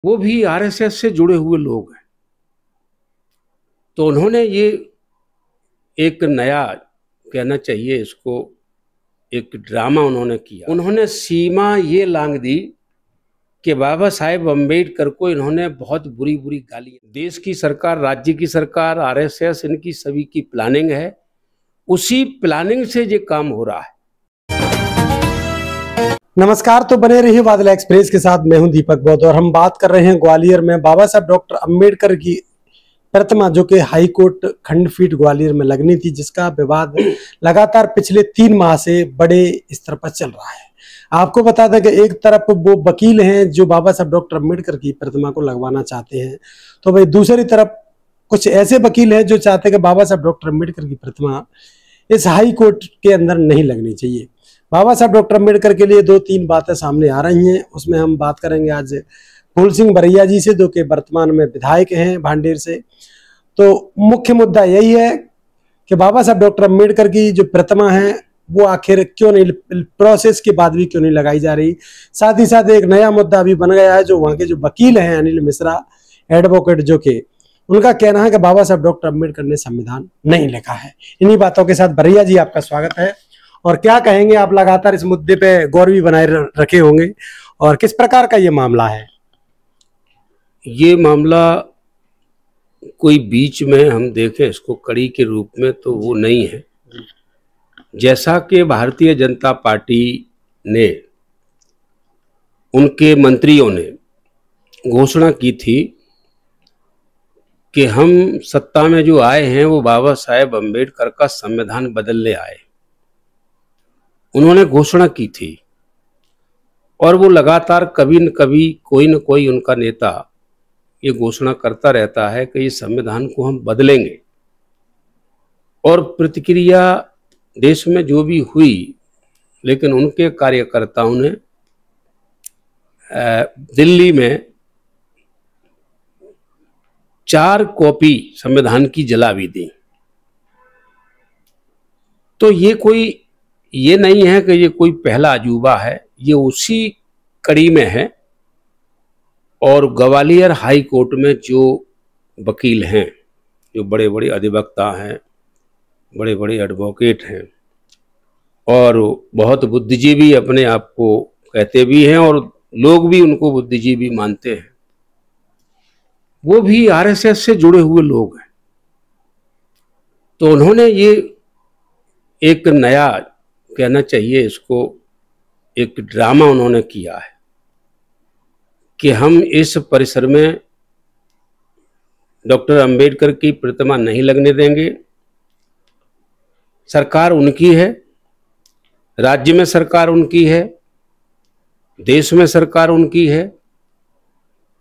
वो भी आरएसएस से जुड़े हुए लोग हैं। तो उन्होंने ये एक नया, कहना चाहिए इसको, एक ड्रामा उन्होंने किया। उन्होंने सीमा ये लांघ दी कि बाबा साहेब अम्बेडकर को इन्होंने बहुत बुरी बुरी गाली। देश की सरकार, राज्य की सरकार, आरएसएस, इनकी सभी की प्लानिंग है। उसी प्लानिंग से ये काम हो रहा है। नमस्कार, तो बने रहिए बादल एक्सप्रेस के साथ। मैं हूं दीपक बौद्ध और हम बात कर रहे हैं ग्वालियर में बाबा साहब डॉक्टर अंबेडकर की प्रतिमा जो कि हाई कोर्ट खंडपीठ ग्वालियर में लगनी थी, जिसका विवाद लगातार पिछले 3 माह से बड़े स्तर पर चल रहा है। आपको बता दें कि एक तरफ वो वकील हैं जो बाबा साहब डॉक्टर अंबेडकर की प्रतिमा को लगवाना चाहते हैं, तो भाई दूसरी तरफ कुछ ऐसे वकील हैं जो चाहते हैं कि बाबा साहब डॉक्टर अंबेडकर की प्रतिमा इस हाई कोर्ट के अंदर नहीं लगनी चाहिए। बाबा साहब डॉक्टर अंबेडकर के लिए 2-3 बातें सामने आ रही हैं। उसमें हम बात करेंगे आज फूल सिंह बरैया जी से, जो कि वर्तमान में विधायक हैं भांडेर से। तो मुख्य मुद्दा यही है कि बाबा साहब डॉक्टर अंबेडकर की जो प्रतिमा है वो आखिर क्यों नहीं, प्रोसेस के बाद भी क्यों नहीं लगाई जा रही। साथ ही साथ एक नया मुद्दा भी बन गया है, जो वहाँ के जो वकील हैं अनिल मिश्रा एडवोकेट, जो कि उनका कहना है कि बाबा साहब डॉक्टर अंबेडकर ने संविधान नहीं लिखा है। इन्हीं बातों के साथ बरैया जी, आपका स्वागत है। और क्या कहेंगे आप, लगातार इस मुद्दे पे गौर भी बनाए रखे होंगे, और किस प्रकार का ये मामला है? ये मामला कोई बीच में हम देखें इसको कड़ी के रूप में तो वो नहीं है। जैसा कि भारतीय जनता पार्टी ने, उनके मंत्रियों ने घोषणा की थी कि हम सत्ता में जो आए हैं वो बाबा साहेब अम्बेडकर का संविधान बदलने आए, उन्होंने घोषणा की थी। और वो लगातार कभी न कभी कोई न कोई उनका नेता ये घोषणा करता रहता है कि ये संविधान को हम बदलेंगे। और प्रतिक्रिया देश में जो भी हुई, लेकिन उनके कार्यकर्ताओं ने दिल्ली में 4 कॉपी संविधान की जला भी दी। तो ये नहीं है कि ये कोई पहला अजूबा है, ये उसी कड़ी में है। और ग्वालियर हाई कोर्ट में जो वकील हैं, जो बड़े बड़े अधिवक्ता हैं, बड़े बड़े एडवोकेट हैं और बहुत बुद्धिजीवी अपने आप को कहते भी हैं, और लोग भी उनको बुद्धिजीवी मानते हैं, वो भी आरएसएस से जुड़े हुए लोग हैं। तो उन्होंने ये एक नया, कहना चाहिए इसको, एक ड्रामा उन्होंने किया है कि हम इस परिसर में डॉक्टर अंबेडकर की प्रतिमा नहीं लगने देंगे। सरकार उनकी है, राज्य में सरकार उनकी है, देश में सरकार उनकी है,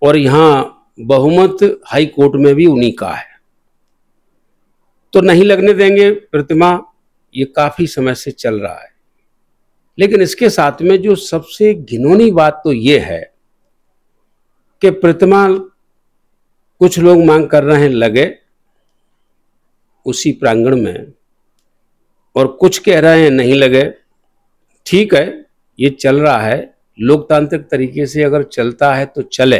और यहाँ बहुमत हाई कोर्ट में भी उन्हीं का है। तो नहीं लगने देंगे प्रतिमा, ये काफी समय से चल रहा है। लेकिन इसके साथ में जो सबसे घिनौनी बात तो ये है कि प्रतिमा कुछ लोग मांग कर रहे हैं लगे उसी प्रांगण में, और कुछ कह रहे हैं नहीं लगे। ठीक है, ये चल रहा है, लोकतांत्रिक तरीके से अगर चलता है तो चले,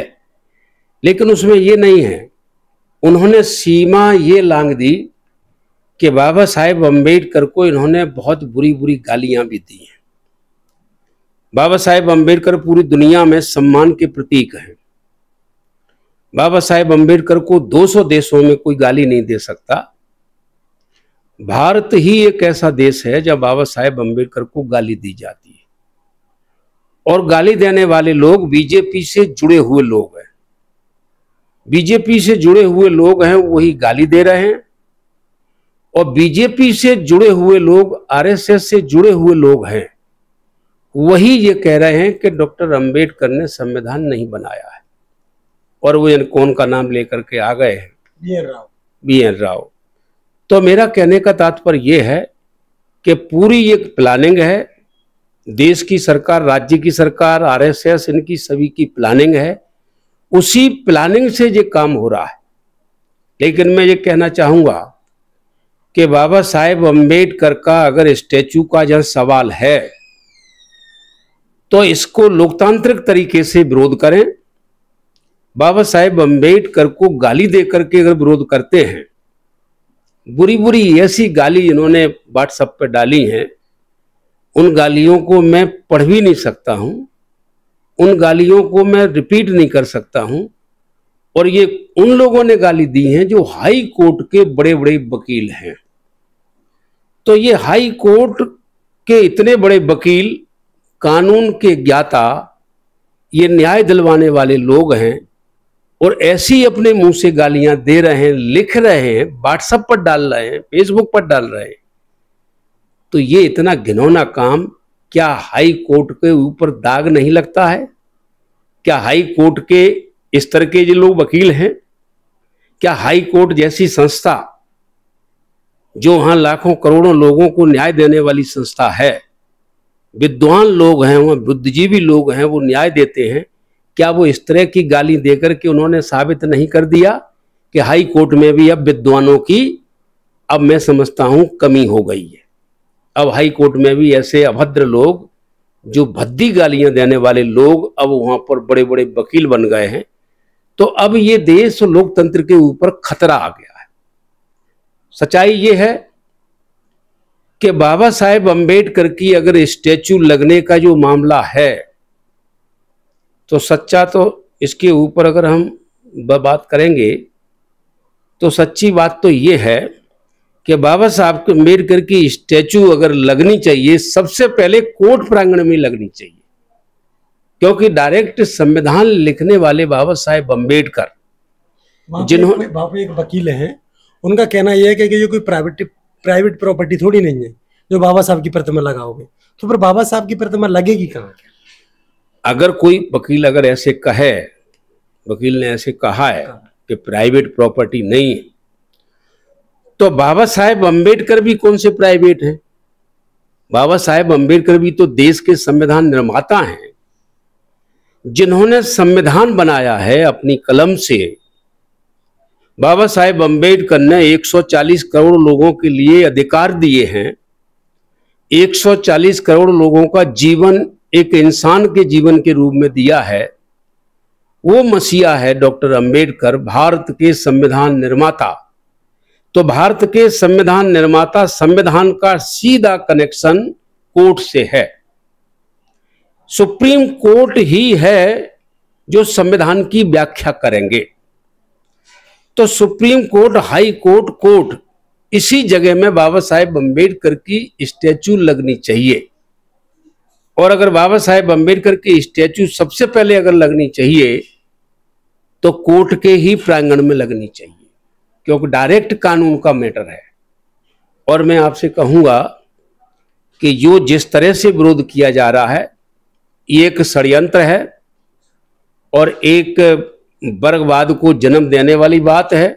लेकिन उसमें ये नहीं है। उन्होंने सीमा ये लांघ दी कि बाबा साहेब अम्बेडकर को इन्होंने बहुत बुरी बुरी गालियां भी दी हैं। बाबा साहेब अम्बेडकर पूरी दुनिया में सम्मान के प्रतीक हैं। बाबा साहेब अम्बेडकर को 200 देशों में कोई गाली नहीं दे सकता। भारत ही एक ऐसा देश है जब बाबा साहेब अम्बेडकर को गाली दी जाती है, और गाली देने वाले लोग बीजेपी से जुड़े हुए लोग हैं। बीजेपी से जुड़े हुए लोग हैं, वही गाली दे रहे हैं। और बीजेपी से जुड़े हुए लोग, आरएसएस से जुड़े हुए लोग हैं, वही ये कह रहे हैं कि डॉक्टर अंबेडकर ने संविधान नहीं बनाया है। और वो कौन का नाम लेकर के आ गए हैं, बी.एन. राव। तो मेरा कहने का तात्पर्य ये है कि पूरी एक प्लानिंग है। देश की सरकार, राज्य की सरकार, आरएसएस, इनकी सभी की प्लानिंग है। उसी प्लानिंग से ये काम हो रहा है। लेकिन मैं ये कहना चाहूंगा कि बाबा साहेब अम्बेडकर का अगर स्टैचू का जहाँ सवाल है तो इसको लोकतांत्रिक तरीके से विरोध करें, बाबा साहेब अम्बेडकर को गाली दे करके अगर विरोध करते हैं, बुरी बुरी ऐसी गाली इन्होंने व्हाट्सएप पे डाली हैं, उन गालियों को मैं पढ़ भी नहीं सकता हूं, उन गालियों को मैं रिपीट नहीं कर सकता हूं। और ये उन लोगों ने गाली दी हैं जो हाई कोर्ट के बड़े बड़े वकील हैं। तो ये हाई कोर्ट के इतने बड़े वकील, कानून के ज्ञाता, ये न्याय दिलवाने वाले लोग हैं और ऐसी अपने मुंह से गालियां दे रहे हैं, लिख रहे हैं, व्हाट्सएप पर डाल रहे हैं, फेसबुक पर डाल रहे हैं। तो ये इतना घिनौना काम क्या हाई कोर्ट के ऊपर दाग नहीं लगता है? क्या हाई कोर्ट के इस तरह के जो लोग वकील हैं, क्या हाई कोर्ट जैसी संस्था जो वहां लाखों करोड़ों लोगों को न्याय देने वाली संस्था है, विद्वान लोग हैं, वहां बुद्धिजीवी लोग हैं, वो न्याय देते हैं, क्या वो इस तरह की गाली देकर के उन्होंने साबित नहीं कर दिया कि हाई कोर्ट में भी अब विद्वानों की, अब मैं समझता हूं, कमी हो गई है। अब हाई कोर्ट में भी ऐसे अभद्र लोग, जो भद्दी गालियां देने वाले लोग, अब वहां पर बड़े बड़े वकील बन गए हैं। तो अब ये देश लोकतंत्र के ऊपर खतरा आ गया है। सच्चाई ये है कि बाबा साहेब अम्बेडकर की अगर स्टैचू लगने का जो मामला है, तो सच्चा तो इसके ऊपर अगर हम बात करेंगे तो सच्ची बात तो ये है कि बाबा साहब अम्बेडकर की स्टैचू अगर लगनी चाहिए, सबसे पहले कोर्ट प्रांगण में लगनी चाहिए। क्योंकि डायरेक्ट संविधान लिखने वाले बाबा साहेब अम्बेडकर, जिन्होंने, वहाँ पे एक वकील हैं, उनका कहना यह है कि ये कोई प्राइवेट प्रॉपर्टी थोड़ी नहीं है जो बाबा साहब की प्रतिमा लगाओगे। तो फिर बाबा साहब की प्रतिमा लगेगी कहाँ? अगर कोई वकील अगर ऐसे कहे, वकील ने ऐसे कहा है कि प्राइवेट प्रॉपर्टी नहीं है, तो बाबा साहेब अम्बेडकर भी कौन से प्राइवेट हैं? बाबा साहेब अम्बेडकर भी तो देश के संविधान निर्माता हैं, जिन्होंने संविधान बनाया है अपनी कलम से। बाबा साहेब अम्बेडकर ने 140 करोड़ लोगों के लिए अधिकार दिए हैं। 140 करोड़ लोगों का जीवन एक इंसान के जीवन के रूप में दिया है। वो मसीहा है डॉक्टर अम्बेडकर, भारत के संविधान निर्माता। तो भारत के संविधान निर्माता, संविधान का सीधा कनेक्शन कोर्ट से है। सुप्रीम कोर्ट ही है जो संविधान की व्याख्या करेंगे। तो supreme court, high court, court, इसी जगह में बाबा साहेब अम्बेडकर की स्टैचू लगनी चाहिए। और अगर बाबा साहेब अम्बेडकर की स्टैचू सबसे पहले अगर लगनी चाहिए तो कोर्ट के ही प्रांगण में लगनी चाहिए, क्योंकि डायरेक्ट कानून का मैटर है। और मैं आपसे कहूंगा कि जो जिस तरह से विरोध किया जा रहा है, ये एक षड्यंत्र है और एक वर्गवाद को जन्म देने वाली बात है।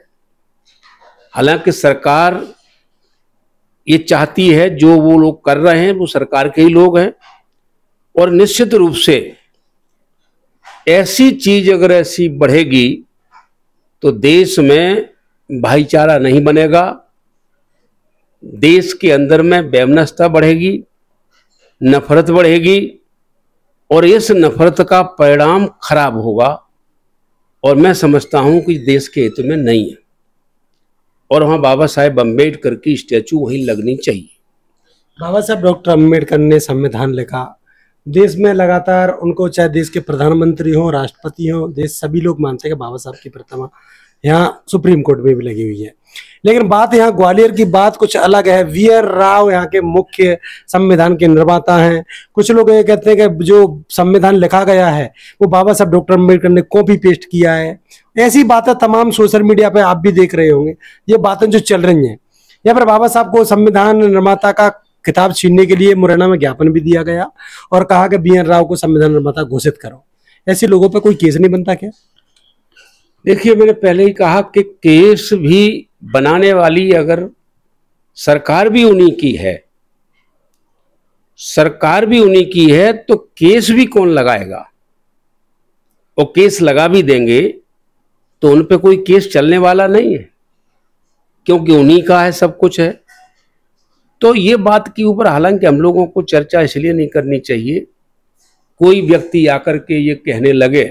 हालांकि सरकार ये चाहती है, जो वो लोग कर रहे हैं वो सरकार के ही लोग हैं, और निश्चित रूप से ऐसी चीज अगर ऐसी बढ़ेगी तो देश में भाईचारा नहीं बनेगा, देश के अंदर में वैमनस्यता बढ़ेगी, नफरत बढ़ेगी, और इस नफरत का परिणाम खराब होगा। और मैं समझता हूं कि देश के हित में नहीं है, और वहां बाबा साहेब अम्बेडकर की स्टैचू वहीं लगनी चाहिए। बाबा साहब डॉक्टर अम्बेडकर ने संविधान लिखा, देश में लगातार उनको, चाहे देश के प्रधानमंत्री हो, राष्ट्रपति हो, देश सभी लोग मानते हैं कि बाबा साहब की प्रतिमा यहाँ सुप्रीम कोर्ट में भी लगी हुई है। लेकिन बात यहाँ ग्वालियर की बात कुछ अलग है। वी.आर. राव यहाँ के मुख्य संविधान के निर्माता हैं। कुछ लोग ये कहते हैं कि जो संविधान लिखा गया है वो बाबा साहब डॉक्टर अम्बेडकर ने कॉपी पेस्ट किया है। ऐसी बातें तमाम सोशल मीडिया पे आप भी देख रहे होंगे, ये बातें जो चल रही हैं। या फिर बाबा साहब को संविधान निर्माता का खिताब छीनने के लिए मुरैना में ज्ञापन भी दिया गया और कहा कि बी.एन. राव को संविधान निर्माता घोषित करो। ऐसे लोगों पर कोई केस नहीं बनता क्या? देखिए, मैंने पहले ही कहा कि केस भी बनाने वाली अगर सरकार भी उन्हीं की है, सरकार भी उन्हीं की है, तो केस भी कौन लगाएगा? और केस लगा भी देंगे तो उन पे कोई केस चलने वाला नहीं है, क्योंकि उन्हीं का है, सब कुछ है। तो ये बात के ऊपर हालांकि हम लोगों को चर्चा इसलिए नहीं करनी चाहिए, कोई व्यक्ति आकर के ये कहने लगे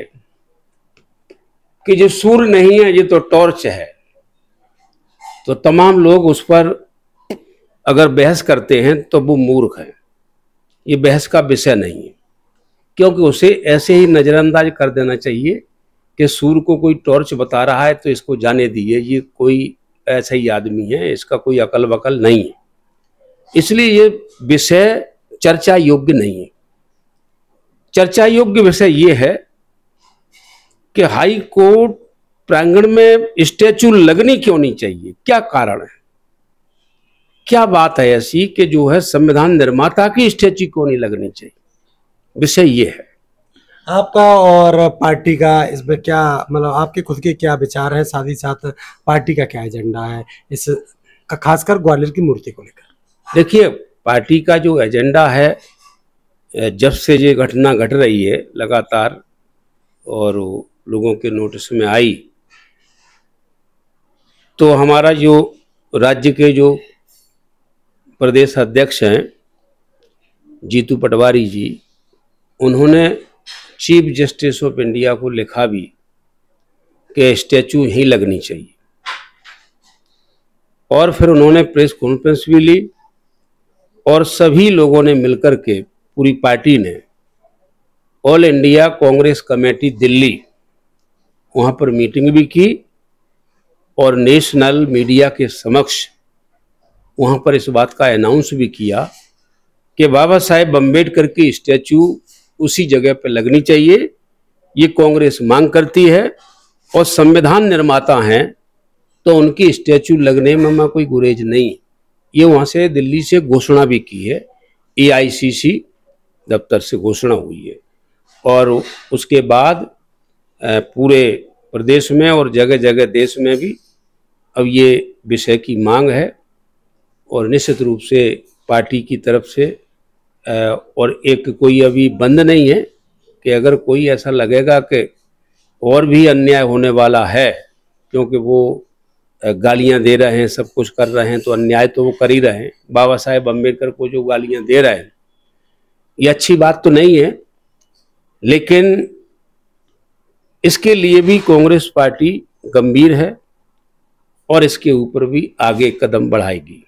कि जो सूर्य नहीं है ये तो टॉर्च है, तो तमाम लोग उस पर अगर बहस करते हैं तो वो मूर्ख हैं। ये बहस का विषय नहीं है, क्योंकि उसे ऐसे ही नज़रअंदाज कर देना चाहिए कि सूर्य को कोई टॉर्च बता रहा है तो इसको जाने दिए, ये कोई ऐसा ही आदमी है, इसका कोई अकल वकल नहीं है। इसलिए ये विषय चर्चा योग्य नहीं है। चर्चा योग्य विषय ये है कि हाई कोर्ट प्रांगण में स्टैचू लगनी क्यों नहीं चाहिए, क्या कारण है, क्या बात है ऐसी कि जो है संविधान निर्माता की स्टैचू क्यों नहीं लगनी चाहिए, विषय ये है। आपका और पार्टी का इसमें क्या मतलब आपके खुद के क्या विचार हैं, साथ ही साथ पार्टी का क्या एजेंडा है इस खासकर ग्वालियर की मूर्ति को लेकर? देखिए, पार्टी का जो एजेंडा है, जब से ये घटना घट रही है लगातार और लोगों के नोटिस में आई, तो हमारा जो राज्य के जो प्रदेश अध्यक्ष हैं जीतू पटवारी जी, उन्होंने चीफ जस्टिस ऑफ इंडिया को लिखा भी कि स्टैचू ही लगनी चाहिए, और फिर उन्होंने प्रेस कॉन्फ्रेंस भी ली और सभी लोगों ने मिलकर के, पूरी पार्टी ने, all India Congress committee Delhi, वहाँ पर मीटिंग भी की और नेशनल मीडिया के समक्ष वहाँ पर इस बात का अनाउंस भी किया कि बाबा साहेब अम्बेडकर की स्टैचू उसी जगह पर लगनी चाहिए। ये कांग्रेस मांग करती है और संविधान निर्माता हैं तो उनकी स्टैचू लगने में कोई गुरेज नहीं। ये वहाँ से दिल्ली से घोषणा भी की है, AICC दफ्तर से घोषणा हुई है, और उसके बाद पूरे प्रदेश में और जगह जगह देश में भी अब ये विषय की मांग है। और निश्चित रूप से पार्टी की तरफ से और एक कोई अभी बंद नहीं है कि अगर कोई ऐसा लगेगा कि और भी अन्याय होने वाला है, क्योंकि वो गालियां दे रहे हैं, सब कुछ कर रहे हैं, तो अन्याय तो वो कर ही रहे हैं। बाबा साहेब अम्बेडकर को जो गालियां दे रहे हैं ये अच्छी बात तो नहीं है, लेकिन इसके लिए भी कांग्रेस पार्टी गंभीर है और इसके ऊपर भी आगे कदम बढ़ाएगी।